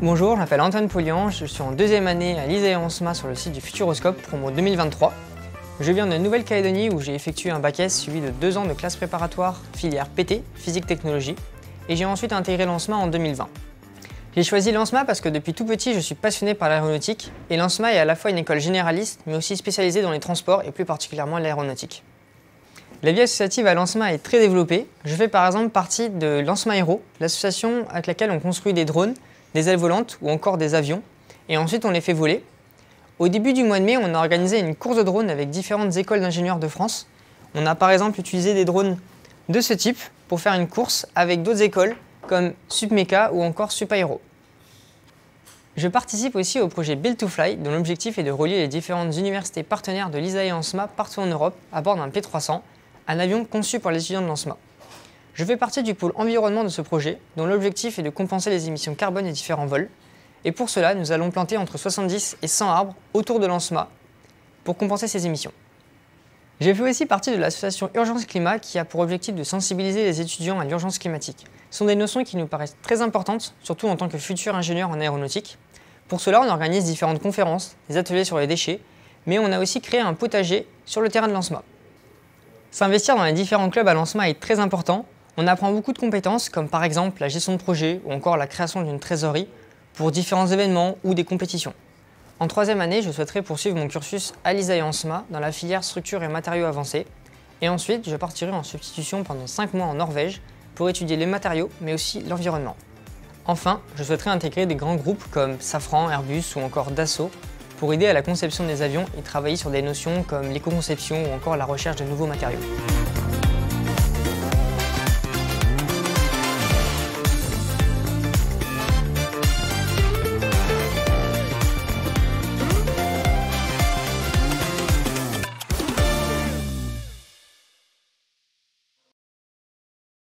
Bonjour, je m'appelle Antoine Poulian, je suis en deuxième année à l'ISAE en SMA sur le site du Futuroscope promo 2023. Je viens de Nouvelle-Calédonie où j'ai effectué un bac S suivi de 2 ans de classe préparatoire filière PT, physique-technologie, et j'ai ensuite intégré l'ANSMA en 2020. J'ai choisi l'ANSMA parce que depuis tout petit je suis passionné par l'aéronautique et l'ANSMA est à la fois une école généraliste mais aussi spécialisée dans les transports et plus particulièrement l'aéronautique. La vie associative à l'ANSMA est très développée. Je fais par exemple partie de l'ANSMA Aero, l'association avec laquelle on construit des drones, des ailes volantes ou encore des avions, et ensuite on les fait voler. Au début du mois de mai, on a organisé une course de drones avec différentes écoles d'ingénieurs de France. On a par exemple utilisé des drones de ce type pour faire une course avec d'autres écoles comme Supmeca ou encore Supaéro. Je participe aussi au projet Build to Fly, dont l'objectif est de relier les différentes universités partenaires de l'ISAE ANSMA partout en Europe à bord d'un P300, un avion conçu pour les étudiants de l'ANSMA. Je fais partie du pôle environnement de ce projet, dont l'objectif est de compenser les émissions carbone des différents vols. Et pour cela, nous allons planter entre 70 et 100 arbres autour de l'ANSMA pour compenser ces émissions. J'ai fait aussi partie de l'association Urgence Climat qui a pour objectif de sensibiliser les étudiants à l'urgence climatique. Ce sont des notions qui nous paraissent très importantes, surtout en tant que futurs ingénieurs en aéronautique. Pour cela, on organise différentes conférences, des ateliers sur les déchets, mais on a aussi créé un potager sur le terrain de l'ANSMA. S'investir dans les différents clubs à l'ANSMA est très important. On apprend beaucoup de compétences comme par exemple la gestion de projet ou encore la création d'une trésorerie pour différents événements ou des compétitions. En troisième année, je souhaiterais poursuivre mon cursus à l'ISAE ANSMA dans la filière structures et matériaux avancés. Et ensuite, je partirai en substitution pendant 5 mois en Norvège pour étudier les matériaux mais aussi l'environnement. Enfin, je souhaiterais intégrer des grands groupes comme Safran, Airbus ou encore Dassault pour aider à la conception des avions et travailler sur des notions comme l'éco-conception ou encore la recherche de nouveaux matériaux.